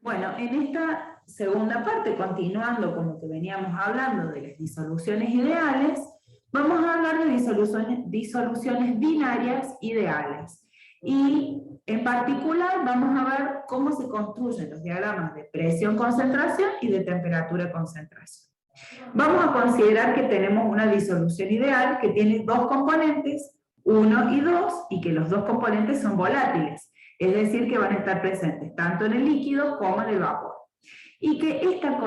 Bueno, en esta segunda parte, continuando con lo que veníamos hablando de las disoluciones ideales, vamos a hablar de disoluciones binarias ideales. Y en particular vamos a ver cómo se construyen los diagramas de presión-concentración y de temperatura-concentración. Vamos a considerar que tenemos una disolución ideal que tiene dos componentes, 1 y 2, y que los dos componentes son volátiles. Es decir, que van a estar presentes tanto en el líquido como en el vapor. Y que esta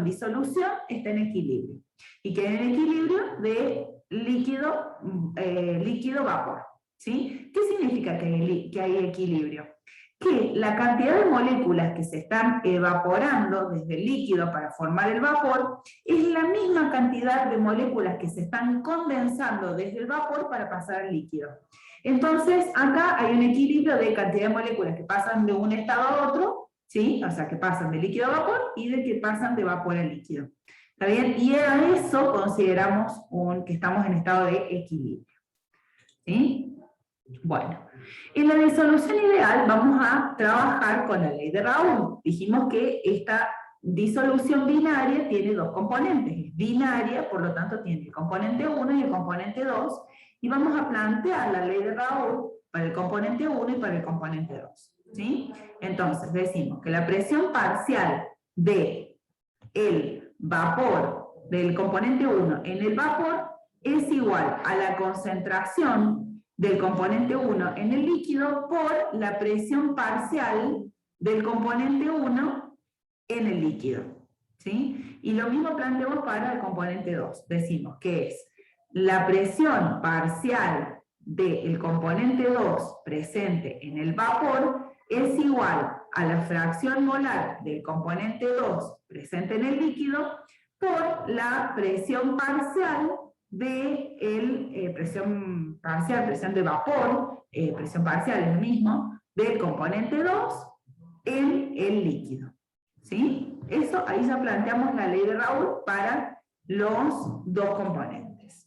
disolución está en equilibrio. Y que en equilibrio de líquido-vapor. ¿Sí? ¿Qué significa que hay equilibrio? Que la cantidad de moléculas que se están evaporando desde el líquido para formar el vapor es la misma cantidad de moléculas que se están condensando desde el vapor para pasar al líquido. Entonces, acá hay un equilibrio de cantidad de moléculas que pasan de un estado a otro, ¿sí? O sea, que pasan de líquido a vapor y de que pasan de vapor a líquido. ¿Está bien? Y a eso consideramos que estamos en estado de equilibrio. ¿Sí? Bueno, en la disolución ideal vamos a trabajar con la ley de Raoult. Dijimos que esta disolución binaria tiene dos componentes. Es binaria, por lo tanto tiene el componente 1 y el componente 2. Y vamos a plantear la ley de Raoult para el componente 1 y para el componente 2. ¿Sí? Entonces decimos que la presión parcial del vapor, del componente 1 en el vapor, es igual a la concentración del componente 1 en el líquido por la presión parcial del componente 1 en el líquido. ¿Sí? Y lo mismo planteamos para el componente 2. Decimos que es la presión parcial del componente 2 presente en el vapor es igual a la fracción molar del componente 2 presente en el líquido por la presión parcial de presión de vapor, presión parcial es lo mismo, del componente 2 en el líquido. ¿Sí? Eso, ahí ya planteamos la ley de Raoult para los dos componentes.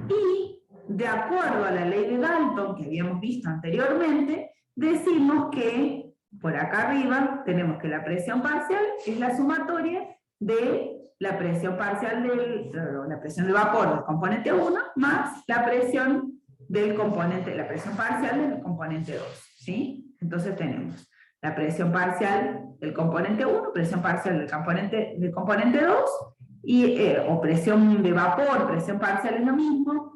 Y de acuerdo a la ley de Dalton que habíamos visto anteriormente, decimos que por acá arriba tenemos que la presión parcial es la sumatoria de la presión parcial la presión de vapor del componente 1 más la presión parcial del componente 2. ¿Sí? Entonces tenemos la presión parcial del componente 1, presión parcial del componente 2, o presión de vapor, presión parcial es lo mismo,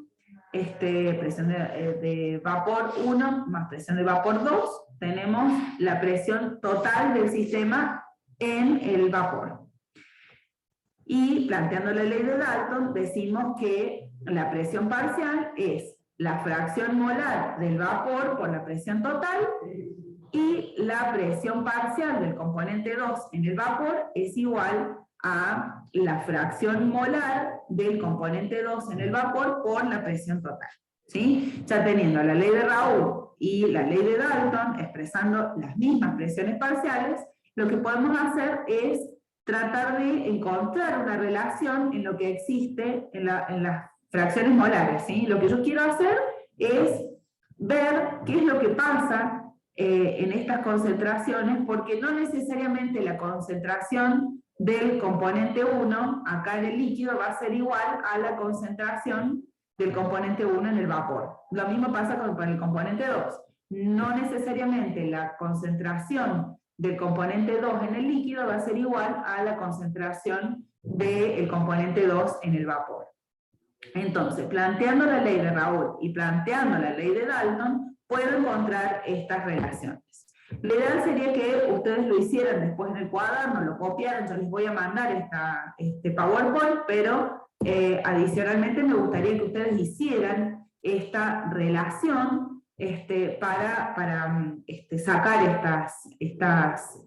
presión de vapor 1 más presión de vapor 2, tenemos la presión total del sistema en el vapor. Y planteando la ley de Dalton, decimos que la presión parcial es la fracción molar del vapor por la presión total, y la presión parcial del componente 2 en el vapor es igual a la fracción molar del componente 2 en el vapor por la presión total. ¿Sí? Ya teniendo la ley de Raoult y la ley de Dalton expresando las mismas presiones parciales, lo que podemos hacer es tratar de encontrar una relación en lo que existe en las fracciones molares. ¿Sí? Lo que yo quiero hacer es ver qué es lo que pasa en estas concentraciones, porque no necesariamente la concentración del componente 1 acá en el líquido va a ser igual a la concentración del componente 1 en el vapor. Lo mismo pasa con el componente 2. No necesariamente la concentración del componente 2 en el líquido va a ser igual a la concentración del componente 2 en el vapor. Entonces, planteando la ley de Raoult y planteando la ley de Dalton, puedo encontrar estas relaciones. Lo ideal sería que ustedes lo hicieran después en el cuaderno, lo copiaran, yo les voy a mandar este PowerPoint, pero adicionalmente me gustaría que ustedes hicieran esta relación para sacar estas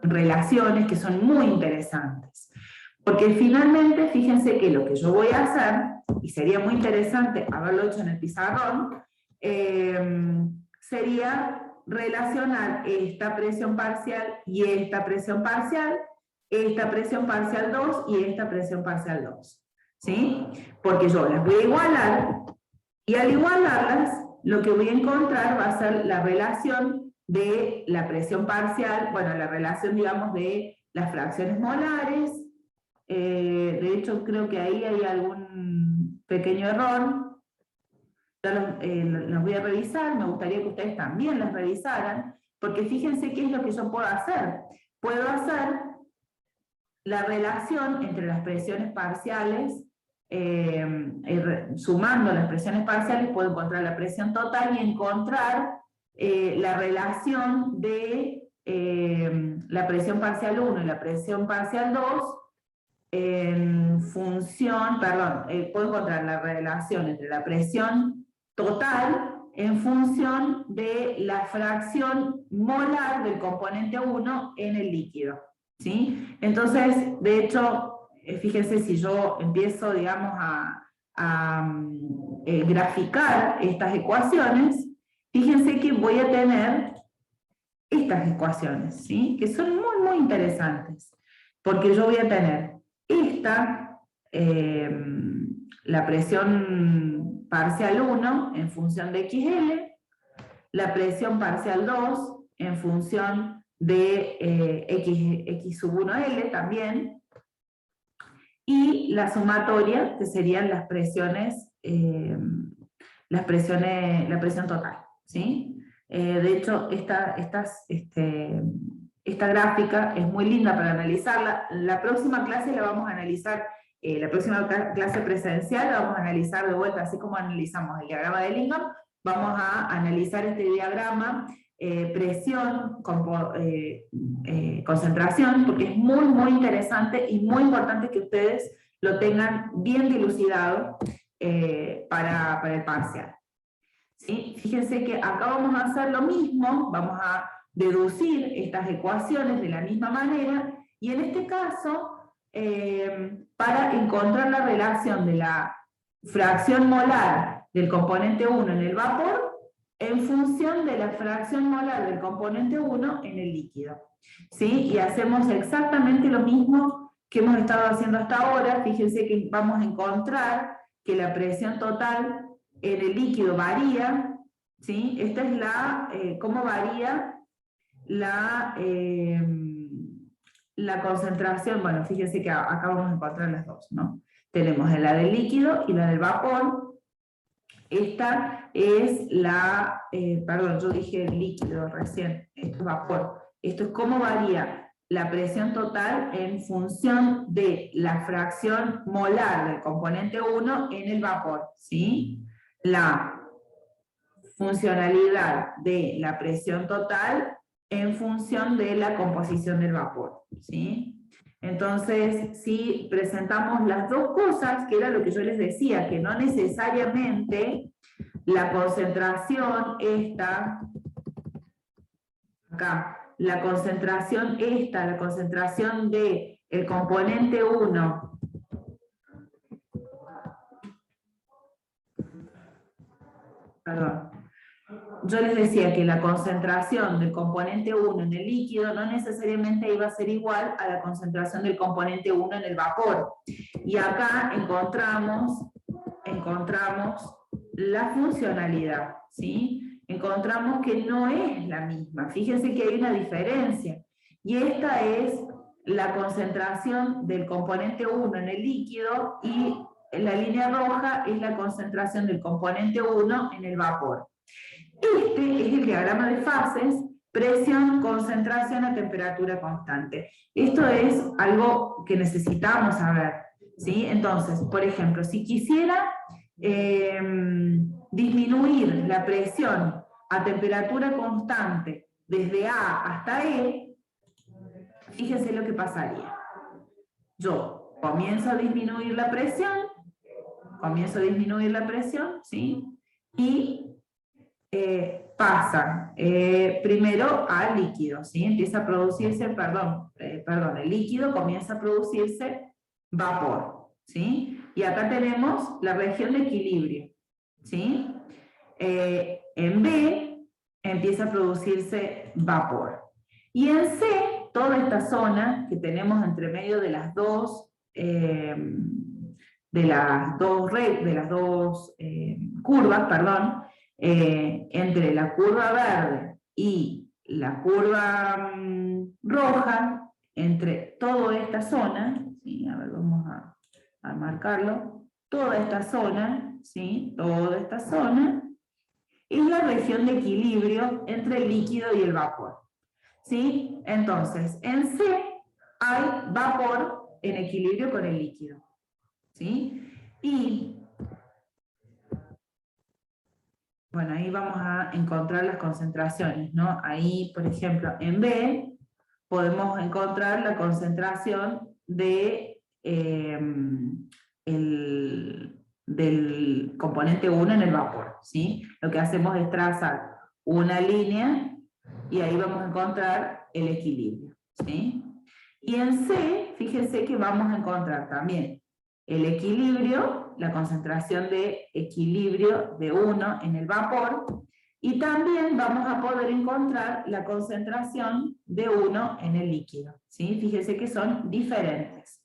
relaciones que son muy interesantes. Porque finalmente, fíjense que lo que yo voy a hacer, y sería muy interesante haberlo hecho en el pizarrón, sería relacionar esta presión parcial y esta presión parcial 2 y esta presión parcial 2. ¿Sí? Porque yo las voy a igualar, y al igualarlas, lo que voy a encontrar va a ser la relación de la presión parcial, bueno, la relación, digamos, de las fracciones molares. De hecho, creo que ahí hay algún pequeño error. Ya los voy a revisar, me gustaría que ustedes también las revisaran, porque fíjense qué es lo que yo puedo hacer. Puedo hacer la relación entre las presiones parciales, sumando las presiones parciales, puedo encontrar la presión total y encontrar la relación de la presión parcial 1 y la presión parcial 2 en función, perdón, puedo encontrar la relación entre la presión total en función de la fracción molar del componente 1 en el líquido, ¿sí? Entonces, de hecho, fíjense, si yo empiezo, digamos, a graficar estas ecuaciones, fíjense que voy a tener estas ecuaciones, ¿sí? Que son muy, muy interesantes, porque yo voy a tener esta, la presión parcial 1 en función de XL, la presión parcial 2 en función de X sub 1L también, y la sumatoria, que serían las presiones, la presión total, ¿sí? De hecho, esta gráfica es muy linda para analizarla. La próxima clase la vamos a analizar, la próxima clase presencial la vamos a analizar de vuelta, así como analizamos el diagrama de Lingham, vamos a analizar este diagrama, presión, concentración, porque es muy, muy interesante y muy importante que ustedes lo tengan bien dilucidado para el parcial. ¿Sí? Fíjense que acá vamos a hacer lo mismo, vamos a deducir estas ecuaciones de la misma manera, y en este caso, para encontrar la relación de la fracción molar del componente 1 en el vapor, en función de la fracción molar del componente 1 en el líquido. ¿Sí? Y hacemos exactamente lo mismo que hemos estado haciendo hasta ahora. Fíjense que vamos a encontrar que la presión total en el líquido varía, ¿sí? Esta es cómo varía la concentración. Bueno, fíjense que acá vamos a encontrar las dos, ¿no? Tenemos la del líquido y la del vapor. Esta es perdón, yo dije líquido recién, esto es vapor. Esto es cómo varía la presión total en función de la fracción molar del componente 1 en el vapor, ¿sí? La funcionalidad de la presión total en función de la composición del vapor, ¿sí? Entonces, si presentamos las dos cosas, que era lo que yo les decía, que no necesariamente la concentración esta, acá, la concentración de el componente 1, perdón, yo les decía que la concentración del componente 1 en el líquido no necesariamente iba a ser igual a la concentración del componente 1 en el vapor. Y acá encontramos la funcionalidad, ¿sí? Encontramos que no es la misma. Fíjense que hay una diferencia. Y esta es la concentración del componente 1 en el líquido, y la línea roja es la concentración del componente 1 en el vapor. Este es el diagrama de fases, presión, concentración a temperatura constante. Esto es algo que necesitamos saber, ¿sí? Entonces, por ejemplo, si quisiera disminuir la presión a temperatura constante desde A hasta E, fíjense lo que pasaría. Yo comienzo a disminuir la presión, ¿sí? Y pasa primero a líquido, ¿sí? Empieza a producirse, el líquido comienza a producirse vapor, ¿sí? Y acá tenemos la región de equilibrio, ¿sí? En B empieza a producirse vapor. Y en C, toda esta zona que tenemos entre medio de las dos curvas, entre la curva verde y la curva roja entre toda esta zona, ¿sí? A ver, vamos a marcarlo, toda esta zona, ¿sí? Toda esta zona, es la región de equilibrio entre el líquido y el vapor, ¿sí? Entonces, en C hay vapor en equilibrio con el líquido, ¿sí? Y, bueno, ahí vamos a encontrar las concentraciones, ¿no? Ahí, por ejemplo, en B, podemos encontrar la concentración del componente 1 en el vapor, ¿sí? Lo que hacemos es trazar una línea y ahí vamos a encontrar el equilibrio, ¿sí? Y en C, fíjense que vamos a encontrar también el equilibrio, la concentración de equilibrio de 1 en el vapor, y también vamos a poder encontrar la concentración de 1 en el líquido, ¿sí? Fíjense que son diferentes,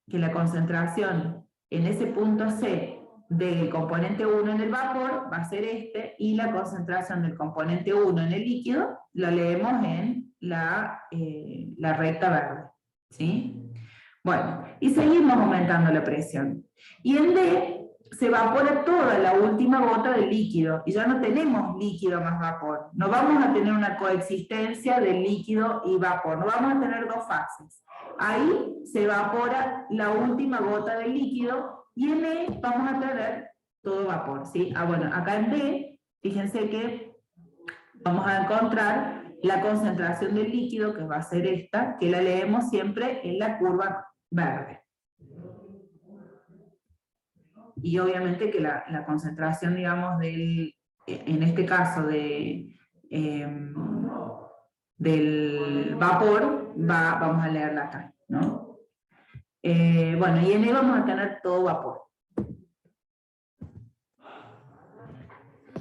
que la concentración en ese punto C del componente 1 en el vapor va a ser este, y la concentración del componente 1 en el líquido lo leemos en la recta verde, ¿sí? Bueno, y seguimos aumentando la presión. Y en D se evapora toda la última gota de líquido, y ya no tenemos líquido más vapor. No vamos a tener una coexistencia de líquido y vapor, no vamos a tener dos fases. Ahí se evapora la última gota de líquido, y en E vamos a tener todo vapor, ¿sí? Bueno, acá en D, fíjense que vamos a encontrar la concentración del líquido, que va a ser esta, que la leemos siempre en la curva verde. Y obviamente que la concentración, digamos, en este caso del vapor, vamos a leerla acá, ¿no? Bueno, y en E vamos a tener todo vapor.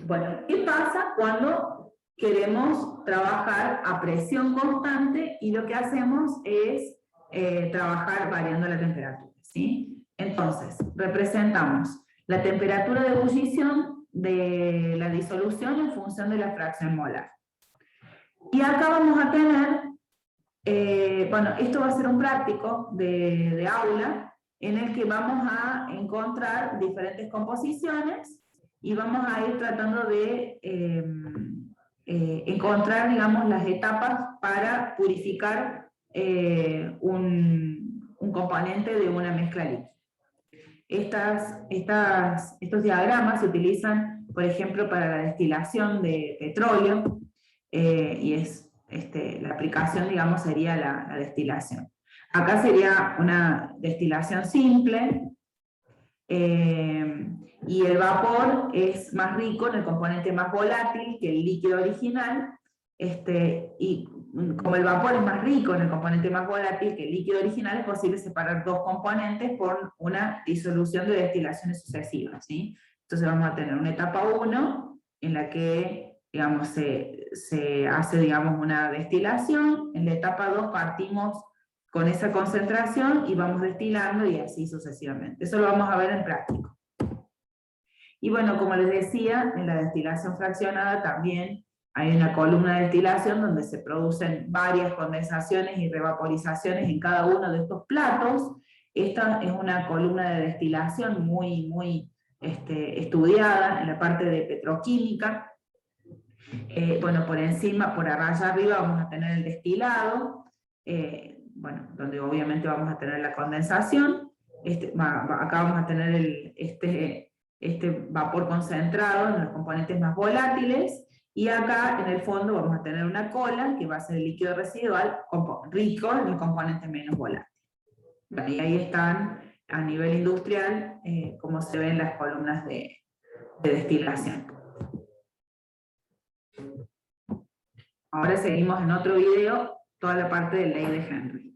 Bueno, ¿qué pasa cuando queremos trabajar a presión constante y lo que hacemos es trabajar variando la temperatura, ¿sí? Entonces, representamos la temperatura de ebullición de la disolución en función de la fracción molar. Y acá vamos a tener, bueno, esto va a ser un práctico de aula, en el que vamos a encontrar diferentes composiciones, y vamos a ir tratando de encontrar, digamos, las etapas para purificar un componente de una mezcla líquida. Estos diagramas se utilizan, por ejemplo, para la destilación de petróleo, y la aplicación, digamos, sería la destilación. Acá sería una destilación simple, y el vapor es más rico en el componente más volátil que el líquido original, y como el vapor es más rico en el componente más volátil que el líquido original, es posible separar dos componentes por una disolución de destilaciones sucesivas, ¿sí? Entonces vamos a tener una etapa 1, en la que, digamos, se hace, digamos, una destilación. En la etapa 2 partimos con esa concentración y vamos destilando, y así sucesivamente. Eso lo vamos a ver en práctico. Y bueno, como les decía, en la destilación fraccionada también hay una columna de destilación donde se producen varias condensaciones y revaporizaciones en cada uno de estos platos. Esta es una columna de destilación muy estudiada en la parte de petroquímica. Bueno, por encima, por allá arriba vamos a tener el destilado, bueno, donde obviamente vamos a tener la condensación. Acá vamos a tener este vapor concentrado en los componentes más volátiles, y acá en el fondo vamos a tener una cola que va a ser el líquido residual rico en el componente menos volátil. Y ahí están a nivel industrial como se ven las columnas de destilación. Ahora seguimos en otro video toda la parte de ley de Henry.